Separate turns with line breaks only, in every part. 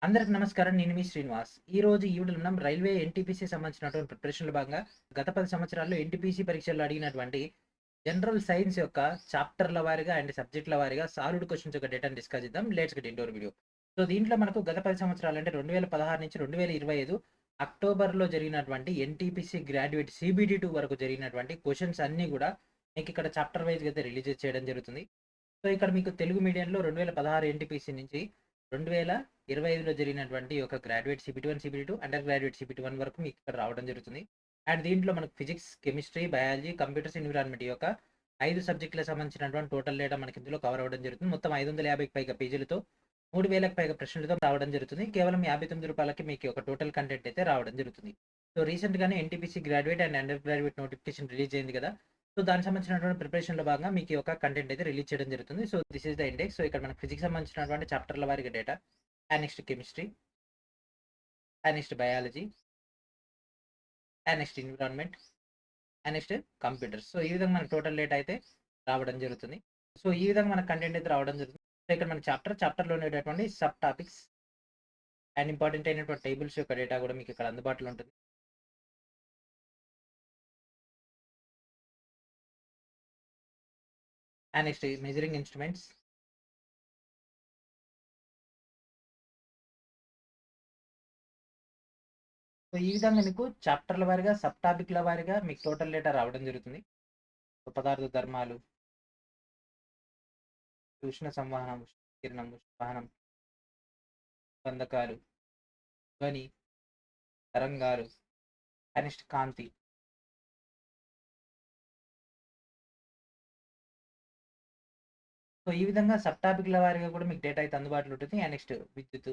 అందరికి నమస్కారం. నేను మీ శ్రీనివాస్. ఈరోజు ఈ వీడియోలో మనం రైల్వే ఎన్టీపీసీ సంబంధించినటువంటి ప్రిపరేషన్‌లో భాగంగా గత 10 సంవత్సరాల్లో ఎన్టీపీసీ పరీక్షల్లో అడిగినటువంటి జనరల్ సైన్స్ యొక్క చాప్టర్‌ల వారీగా అండ్ సబ్జెక్ట్‌ల వారీగా సాలిడ్ క్వెషన్స్ యొక్క డేటాను డిస్కస్ చేద్దాం. Let's get into hour video. So, దీంట్లో మనకు గత 10 సంవత్సరాలు అంటే 2016 నుంచి 2025 అక్టోబర్‌లో జరిగినటువంటి ఎన్టీపీసీ గ్రాడ్యుయేట్ సీబీటీ 2 వరకు జరిగినటువంటి క్వెషన్స్ అన్నీ గూడా మీకిక్కడ చాప్టర్ వైస్‌గా అయితే రిలీజ్ చేయడం జరుగుతుంది. సో, ఇక్కడ మీకు తెలుగు మీడియంలో 2016 ఎన్టీపీసీ నుంచి 2025లో జరిగినటువంటి ఒక graduate CPT 1, CPT 2, under graduate CPT 1 వరకు మీకు ఇక్కడ రావడం జరుగుతుంది. అండ్ దీంట్లో మనకు physics, chemistry, biology, computers, environment ఈ యొక్క 5 సబ్జెక్టులకు సంబంధించినటువంటి టోటల్ డేటా మనకి ఇందులో కవర్ అవ్వడం జరుగుతుంది. మొత్తం 550కి పైగా పేజీలతో 3000కి పైగా ప్రశ్నలతో రావడం జరుగుతుంది. కేవలం రూ. 59కి మీకు ఒక టోటల్ కంటెంట్ అయితే రావడం జరుగుతుంది. సో, రీసెంట్‌గానే NTPC graduate and under graduate notification release అయింది కదా! సో, దానికి సంబంధించినటువంటి ప్రిపరేషన్‌లో భాగంగా మీకు ఈ యొక్క కంటెంట్ అయితే రిలీజ్ చేయడం జరుగుతుంది. So, this is the index. So, ఇక్కడ మనకు ఫిజిక్స్ సంబంధించినటువంటి చాప్టర్‌ల వారీగా data, and next chemistry, and next biology, and next environment, and next computers. So, ఈ విధంగా మనకు టోటల్ డేటా అయితే రావడం జరుగుతుంది. సో, ఈ విధంగా మనకు కంటెంట్ అయితే రావడం జరుగుతుంది. సో, ఇక్కడ మన చాప్టర్‌లో ఉండేటటువంటి సబ్ టాపిక్స్ అండ్ ఇంపార్టెంట్ అయినటువంటి టేబుల్స్ యొక్క డేటా కూడా మీకు ఇక్కడ అందుబాటులో ఉంటుంది. And next measuring instruments, so, ఈ విధంగా మీకు చాప్టర్‌ల వారీగా, సబ్ టాపిక్‌ల వారీగా మీకు టోటల్ డేటా రావడం జరుగుతుంది. సో, పదార్థ ధర్మాలు, ఉష్ణ సంవహనం, ఉష్ణ వహనం, బంధకాలు, ధ్వని, తరంగాలు, అండ్ నెక్స్ట్ కాంతి. సో, ఈ విధంగా సబ్ టాపిక్‌ల వారీగా కూడా మీకు డేటా అయితే అందుబాటులో ఉంటుంది. అండ్ నెక్స్ట్ విద్యుత్తు,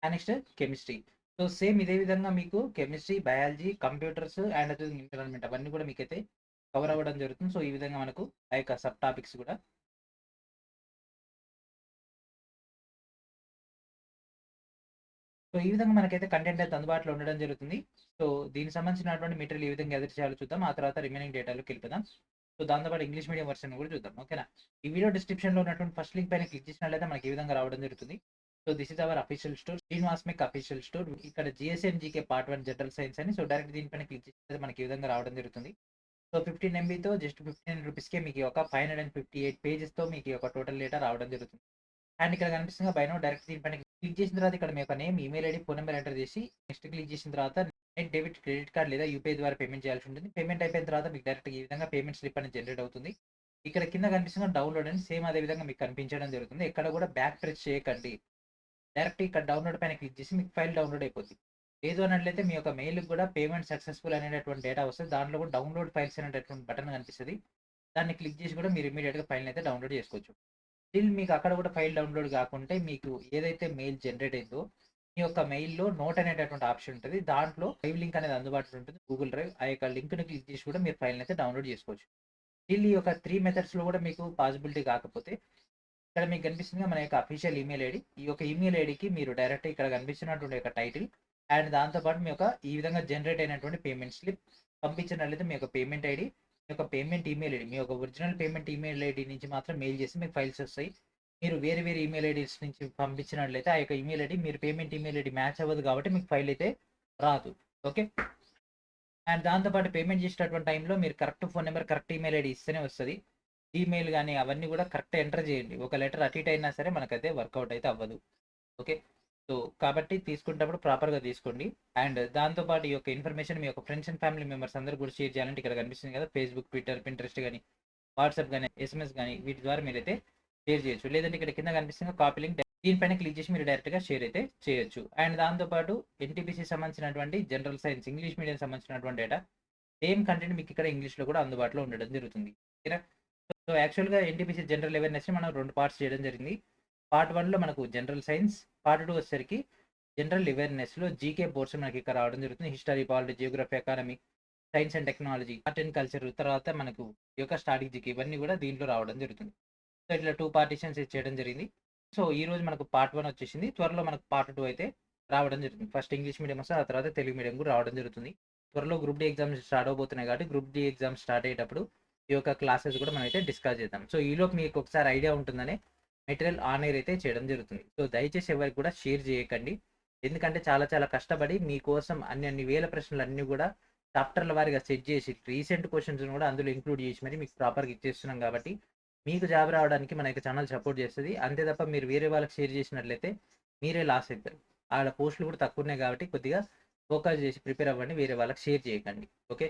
and next chemistry. So, same ఇదే విధంగా మీకు chemistry, biology, computers and environment అవన్నీ కూడా మీకైతే కవర్ అవ్వడం జరుగుతుంది. సో, ఈ విధంగా మనకు ఆ యొక్క సబ్ టాపిక్స్ కూడా. సో, ఈ విధంగా మనకైతే కంటెంట్ అయితే అందుబాటులో ఉండడం జరుగుతుంది. సో, దీనికి సంబంధించినటువంటి మెటీరియల్ ఏ విధంగా గ్యాదర్ చేయాలో చూద్దాం. ఆ తర్వాత రిమైనింగ్ డేటాలోకెళ్ళిపోదాం. సో, దాంతో పాటు ఇంగ్లీష్ మీడియం వెర్షన్ కూడా చూద్దాం. ఓకేనా? ఈ వీడియో డిస్క్రిప్షన్‌లో ఉన్నటువంటి ఫస్ట్ లింక్ పైన క్లిక్ చేసినట్లయితే మనకి ఈ విధంగా రావడం జరుగుతుంది. So, this is our official store. Srinivas మెక్ అఫీషియల్ స్టోర్. ఇక్కడ GSM GK part 1 general science అని. సో, డైరెక్ట్ దీనిపైన క్లిక్ చేస్తే మనకి ఈ విధంగా రావడం జరుగుతుంది. సో, 15 ఎంబీతో జస్ట్ ₹15కే మీకు ఈ యొక్క 558 పేజెస్‌తో మీకు ఈ యొక్క టోటల్ డేటా రావడం జరుగుతుంది. అండ్ ఇక్కడ కనిపిస్తుంది బై నౌ డైరెక్ట్ దీనిపైన క్లిక్ చేసిన తర్వాత ఇక్కడ మీ యొక్క name, email ID, phone number enter చేసి నెక్స్ట్ క్లిక్ చేసిన తర్వాత నెట్ డెబిట్, క్రెడిట్ కార్డ్ లేదా యూపీఐ ద్వారా పేమెంట్ చేయాల్సి ఉంటుంది. పేమెంట్ అయిపోయిన తర్వాత మీకు డైరెక్ట్‌గా ఈ విధంగా పేమెంట్ స్లిప్ అనేది జనరేట్ అవుతుంది. ఇక్కడ కింద కనిపిస్తున్న డౌన్లోడ్ అని సేమ్ అదే విధంగా మీకు కనిపించడం జరుగుతుంది. ఎక్కడ కూడా బ్యాక్ ప్రెస్ చేయకండి. డైరెక్ట్ ఇక్కడ డౌన్లోడ్ పైన క్లిక్ చేసి మీకు ఫైల్ డౌన్లోడ్ అయిపోద్ది. లేదు అన్నట్లయితే మీ యొక్క మెయిల్‌కి కూడా పేమెంట్ సక్సెస్‌ఫుల్ అనేటటువంటి డేటా వస్తది. దాంట్లో కూడా డౌన్లోడ్ ఫైల్స్ అనేటటువంటి బటన్ కనిపిస్తది. దాన్ని క్లిక్ చేసి కూడా మీరు ఇమ్మీడియేట్‌గా ఫైల్‌ని అయితే డౌన్లోడ్ చేసుకోవచ్చు. స్టిల్ మీకు అక్కడ కూడా ఫైల్ డౌన్లోడ్ కాకుంటే మీకు ఏదైతే మెయిల్ జనరేట్ అయిందో మీ యొక్క మెయిల్‌లో నోట్ అనేటటువంటి ఆప్షన్ ఉంటది. దాంట్లో డ్రైవ్ లింక్ అనేది అందుబాటులో ఉంటుంది. Google drive. ఆ యొక్క లింక్‌ని క్లిక్ చేసి కూడా మీరు ఫైల్‌ని అయితే డౌన్లోడ్ చేసుకోవచ్చు. స్టిల్ ఈ యొక్క 3 మెథడ్స్‌లో కూడా మీకు పాసిబిలిటీ కాకపోతే ఇక్కడ మీకు కనిపిస్తుందిగా మన యొక్క అఫీషియల్ ఈమెయిల్ ఐడీ. ఈ యొక్క ఈమెయిల్ ఐడీకి మీరు డైరెక్ట్ ఇక్కడ కనిపిస్తున్నటువంటి యొక్క టైటిల్ అండ్ దాంతో పాటు మీ యొక్క ఈ విధంగా జనరేట్ అయినటువంటి పేమెంట్ స్లిప్ పంపించినట్లయితే మీ యొక్క పేమెంట్ ఐడీ, మీ యొక్క పేమెంట్ ఈమెయిల్ ఐడీ, మీ యొక్క ఒరిజినల్ పేమెంట్ ఈమెయిల్ ఐడీ నుంచి మాత్రం మెయిల్ చేసి మీకు ఫైల్స్ వస్తాయి. మీరు వేరే వేరే ఈమెయిల్ ఐడీస్ నుంచి పంపించినట్లయితే ఆ యొక్క ఈమెయిల్ ఐడీ మీరు పేమెంట్ ఈమెయిల్ ఐడీ మ్యాచ్ అవ్వదు కాబట్టి మీకు ఫైల్ అయితే రాదు. ఓకే. అండ్ దాంతో పాటు పేమెంట్ చేసేటటువంటి టైంలో మీరు correct phone number, correct email ID ఇస్తేనే వస్తది. ఈమెయిల్ గాని అవన్నీ కూడా కరెక్ట్‌గా ఎంటర్ చేయండి. ఒక లెటర్ అటు ఇటు అయినా సరే మనకైతే వర్కౌట్ అయితే అవ్వదు. ఓకే. సో, కాబట్టి తీసుకునేటప్పుడు ప్రాపర్‌గా తీసుకోండి. అండ్ దాంతో పాటు ఈ యొక్క ఇన్ఫర్మేషన్ మీ యొక్క ఫ్రెండ్స్ అండ్ ఫ్యామిలీ మెంబర్స్ అందరికి కూడా షేర్ చేయాలంటే ఇక్కడ కనిపిస్తుంది కదా! ఫేస్‌బుక్, ట్విట్టర్, పింట్రెస్ట్ గాని, వాట్సాప్ గాని, ఎస్ఎంఎస్ గాని వీటి ద్వారా మీరైతే షేర్ చేయొచ్చు. లేదంటే ఇక్కడ కింద కనిపిస్తుంది కాపీ లింక్ దీనిపైన క్లిక్ చేసి మీరు డైరెక్ట్‌గా షేర్ అయితే చేయొచ్చు. అండ్ దాంతో పాటు ఎన్‌టీపీసీ సంబంధించినటువంటి జనరల్ సైన్స్ ఇంగ్లీష్ మీడియం సంబంధించినటువంటి డేటా సేమ్ కంటెంట్ మీకు ఇక్కడ ఇంగ్లీష్‌లో కూడా అందుబాటులో ఉండడం జరుగుతుంది. ఓకేనా? సో, యాక్చువల్‌గా ఎన్‌టీపీసీ జనరల్ అవేర్‌నెస్‌ని మనం 2 పార్ట్స్ చేయడం జరిగింది. పార్ట్ 1లో మనకు జనరల్ సైన్స్, పార్ట్ 2 వచ్చేసరికి జనరల్ అవేర్‌నెస్‌లో జీకే పోర్షన్ మనకి ఇక్కడ రావడం జరుగుతుంది. History, polity, Geography, economy, science and technology, art and culture, తర్వాత మనకు ఈ యొక్క స్టాటిక్ జీకే ఇవన్నీ కూడా దీంట్లో రావడం జరుగుతుంది. సో, ఇట్లా 2 పార్టిషన్స్ చేయడం జరిగింది. సో, ఈరోజు మనకు పార్ట్ 1 వచ్చేసింది. త్వరలో మనకు పార్ట్ 2 అయితే రావడం జరుగుతుంది. ఫస్ట్ ఇంగ్లీష్ మీడియం వస్తది. ఆ తర్వాత తెలుగు మీడియం కూడా రావడం జరుగుతుంది. త్వరలో గ్రూప్ డి ఎగ్జామ్స్ స్టార్ట్ అవబోతున్నాయి కాబట్టి గ్రూప్ డి ఎగ్జామ్స్ స్టార్ట్ అయ్యేటప్పుడు ఈ యొక్క క్లాసెస్ కూడా మనం అయితే డిస్కస్ చేద్దాం. సో ఈలోపు మీకు ఒకసారి ఐడియా ఉంటుందని మెటీరియల్ ఆన్ ఎయిర్ అయితే చేయడం జరుగుతుంది. సో దయచేసి ఎవరికి కూడా షేర్ చేయకండి. ఎందుకంటే చాలా చాలా కష్టపడి మీకోసం అన్ని వేల ప్రశ్నలు అన్నీ కూడా చాప్టర్ల వారీగా సెట్ చేసి రీసెంట్ క్వశ్చన్స్ కూడా అందులో ఇంక్లూడ్ చేసి మరి మీకు ప్రాపర్గా ఇచ్చేస్తున్నాం కాబట్టి మీకు జాబ్ రావడానికి మన యొక్క ఛానల్ సపోర్ట్ చేస్తుంది. అంతే తప్ప మీరు వేరే వాళ్ళకి షేర్ చేసినట్లయితే మీరే లాస్ అవుతారు. ఆడ పోస్టులు కూడా తక్కువ ఉన్నాయి కాబట్టి కొద్దిగా ఫోకస్ చేసి ప్రిపేర్ అవ్వండి, వేరే వాళ్ళకి షేర్ చేయకండి. ఓకే.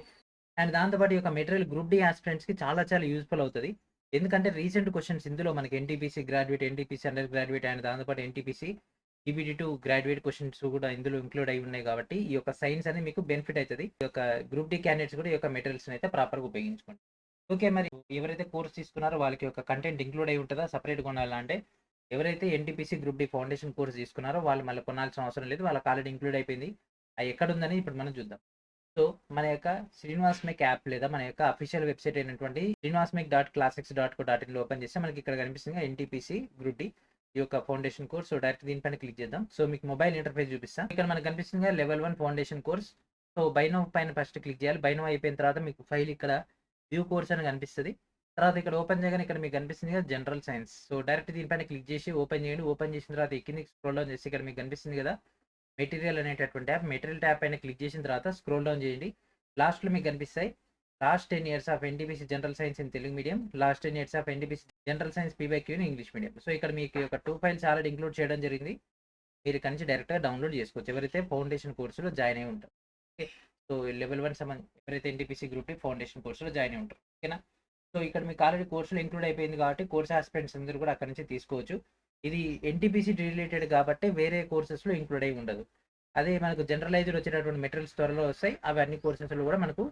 అండ్ దాంతోపాటు ఈ యొక్క మెటీరియల్ గ్రూప్ డి ఆస్పిరెంట్స్కి చాలా చాలా యూస్ఫుల్ అవుతుంది. ఎందుకంటే రీసెంట్ క్వశ్చన్స్ ఇందులో మనకి NTPC graduate, NTPC under graduate and దాంతోపాటు ఎన్టీపీసీ ఈబీడీ2 గ్రాడ్యుయేట్ క్వశ్చన్స్ కూడా ఇందులో ఇంక్లూడ్ అయి ఉన్నాయి కాబట్టి ఈ యొక్క సైన్స్ అనేది మీకు బెనిఫిట్ అవుతుంది. ఈ యొక్క గ్రూప్ డి క్యాండిడేట్స్ కూడా ఈ యొక్క మెటీరియల్స్ అయితే ప్రాపర్గా ఉపయోగించుకోండి. ఓకే. మరి ఎవరైతే కోర్స్ తీసుకున్నారో వాళ్ళకి యొక్క కంటెంట్ ఇంక్లూడ్ అయి ఉంటుందా, సపరేట్గా కొనాలా అంటే ఎవరైతే NTPC group D foundation course తీసుకున్నారో వాళ్ళు మళ్ళీ కొనాల్సిన అవసరం లేదు. వాళ్ళకి ఆల్రెడీ ఇంక్లూడ్ అయిపోయింది. అది ఎక్కడ ఉందని ఇప్పుడు మనం చూద్దాం. సో మన యొక్క శ్రీనివాస్ మేక్ యాప్ లేదా మన యొక్క అఫీషియల్ వెబ్సైట్ అయినటువంటి srinivasmek.classics.co.in ఓపెన్ చేస్తే మనకి ఇక్కడ కనిపిస్తుంది ఎన్టీపీసీ గ్రూప్ డి ఈ యొక్క ఫౌండేషన్ కోర్స్. సో డైరెక్ట్ దీనిపైన క్లిక్ చేద్దాం. సో మీకు మొబైల్ ఇంటర్ఫేస్ చూపిస్తాం. ఇక్కడ మనకు కనిపిస్తుంది లెవెల్ 1 ఫౌండేషన్ కోర్స్. సో బైనో పైన ఫస్ట్ క్లిక్ చేయాలి. బైనో అయిపోయిన తర్వాత మీకు ఫైల్ ఇక్కడ వ్యూ కోర్స్ అని కనిపిస్తుంది. తర్వాత ఇక్కడ ఓపెన్ చేయగానే ఇక్కడ మీకు కనిపిస్తుంది కదా జనరల్ సైన్స్. సో డైరెక్ట్ దీనిపైన క్లిక్ చేసి ఓపెన్ చేయండి. ఓపెన్ చేసిన తర్వాత కిందకి స్క్రోల్ డౌన్ చేసి ఇక్కడ మీకు కనిపిస్తుంది కదా మెటీరియల్ అనేటటువంటి యాప్. మెటీరియల్ ట్యాబ్ పైన క్లిక్ చేసిన తర్వాత స్క్రోల్ డౌన్ చేయండి. లాస్ట్లో మీకు కనిపిస్తాయి last 10 years of NTPC general science in Telugu medium, last 10 years of NTPC general science PYQ in English medium. So ఇక్కడ మీకు ఒక 2 ఫైల్స్ ఆల్రెడీ ఇంక్లూడ్ చేయడం జరిగింది. మీరు ఇక్కడ నుంచి డైరెక్ట్గా డౌన్లోడ్ చేసుకోవచ్చు ఎవరైతే ఫౌండేషన్ కోర్సులో జాయిన్ అయి ఉంటారు. ఓకే. సో లెవెల్ 1 ఎవరైతే ఎన్టీపీసీ గ్రూప్ డి ఫౌండేషన్ కోర్సులో జాయిన్ అయి ఉంటారు. ఓకేనా. సో ఇక్కడ మీకు ఆల్రెడీ కోర్సులో ఇంక్లూడ్ అయిపోయింది కాబట్టి కోర్స్ ఆస్పిరెంట్స్ అందరూ కూడా అక్కడ నుంచి తీసుకోవచ్చు. ఇది ఎన్టీపీసీ రిలేటెడ్ కాబట్టి వేరే కోర్సెస్లో ఇంక్లూడ్ అయి ఉండదు. అదే మనకు జనరలైజ్డ్ వచ్చేటటువంటి మెటీరియల్స్ త్వరలో వస్తాయి. అవి అన్ని కోర్సెస్లో కూడా మనకు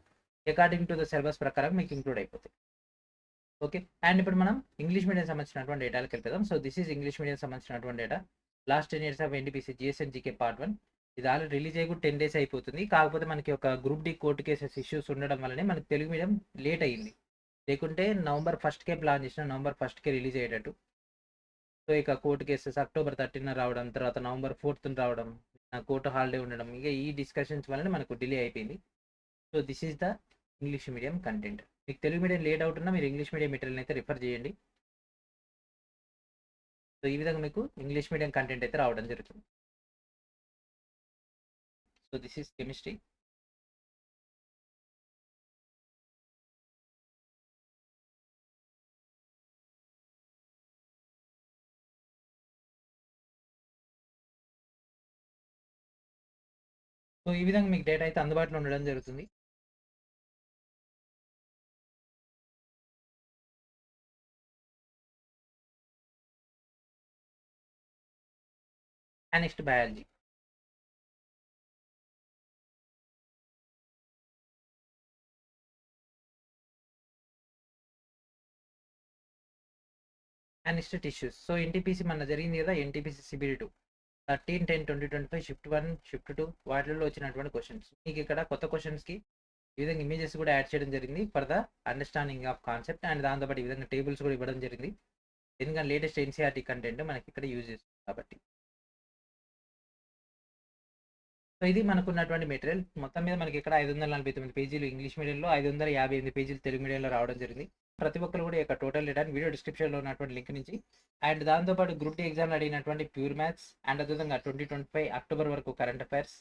అకార్డింగ్ టు ద సిలబస్ ప్రకారం మీకు ఇంక్లూడ్ అయిపోతాయి. ఓకే. అండ్ ఇప్పుడు మనం ఇంగ్లీష్ మీడియం సంబంధించినటువంటి డేటాలకు వెళ్ళిపోదాం. So this is English medium సంబంధించినటువంటి data. Last 10 years of NTPC GSN GK part 1. ఇది ఆల్రెడీ రిలీజ్ అయ్యి కూడా 10 days అయిపోతుంది. కాకపోతే మనకి ఒక group D court cases issues ఉండడం వల్లనే మనకి తెలుగు మీడియం లేట్ అయ్యింది. లేకుంటే November 1st ప్లాన్ చేసిన November 1st రిలీజ్ అయ్యేటట్టు. సో ఇక కోర్టు కేసెస్ October 13 రావడం, తర్వాత November 4th రావడం, కోర్టు హాలిడే ఉండడం, ఇక ఈ డిస్కషన్స్ వల్లనే మనకు డిలే అయిపోయింది. So this is the English medium content. మీకు తెలుగు మీడియం లేట్ అవుట్ ఉన్నా మీరు ఇంగ్లీష్ మీడియం మెటీరియల్ అయితే రిఫర్ చేయండి. సో ఈ విధంగా మీకు ఇంగ్లీష్ మీడియం కంటెంట్ అయితే రావడం జరుగుతుంది. So this is chemistry. So ఈ విధంగా మీకు డేటా అయితే అందుబాటులో ఉండడం జరుగుతుంది. And next biology. And next tissues. So NTPC మన జరిగింది కదా ఎన్టీపీసీ CBD2 13/10/2025 షిఫ్ట్ 1 షిఫ్ట్ 2 వాటిల్లో వచ్చినటువంటి క్వశ్చన్స్. మీకు ఇక్కడ కొత్త క్వశ్చన్స్కి ఈ విధంగా ఇమేజెస్ కూడా యాడ్ చేయడం జరిగింది for the understanding of concept. And దాంతోపాటు ఈ విధంగా టేబుల్స్ కూడా ఇవ్వడం జరిగింది. ఎందుకంటే లేటెస్ట్ ఎన్సీఆర్టీ కంటెంట్ మనకి ఇక్కడ యూజ్ చేస్తుంది కాబట్టి. సో ఇది మనకున్నటువంటి మెటీరియల్. మొత్తం మీద మనకి ఇక్కడ 549 పేజీలు ఇంగ్లీష్ మీడియంలో, 558 పేజీలు తెలుగు మీడియంలో రావడం జరిగింది. ప్రతి ఒక్కరు కూడా యొక్క టోటల్ డేటాని వీడియో డిస్క్రిప్షన్లో ఉన్నటువంటి లింక్ నుంచి అండ్ దాంతోపాటు గ్రూప్ డి ఎగ్జామ్లో అడిగినటువంటి ప్యూర్ మ్యాథ్స్ అండ్ అదేవిధంగా 2025 అక్టోబర్ వరకు current affairs,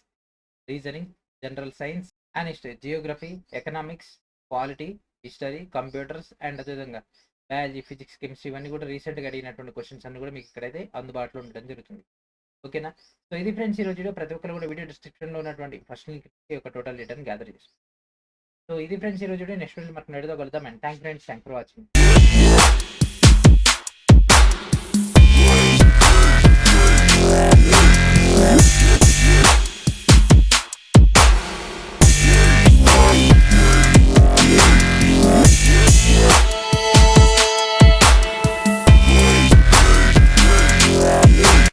reasoning, general science and next Geography, economics, polity, history, computers and అదేవిధంగా బయాలజీ, ఫిజిక్స్, కెమిస్ట్రీ ఇవన్నీ కూడా రీసెంట్గా అడిగినటువంటి క్వశ్చన్స్ అన్ని కూడా మీకు ఇక్కడైతే అందుబాటులో ఉండడం జరుగుతుంది. ఓకేనా. సో ఇది ఫ్రెండ్స్ ఈరోజు వీడియో. ప్రతి ఒక్కరు కూడా వీడియో డిస్క్రిప్షన్లో ఉన్నటువంటి ఫస్ట్ లింక్ ఒక టోటల్ డేటాని గ్యాదర్ చేస్తాం. సో ఇది ఫ్రెండ్స్ ఈరోజు వీడియో. నెక్స్ట్ వీడియో మనకు నడుదా కలుద్దాం. And thank friends, thank for watching.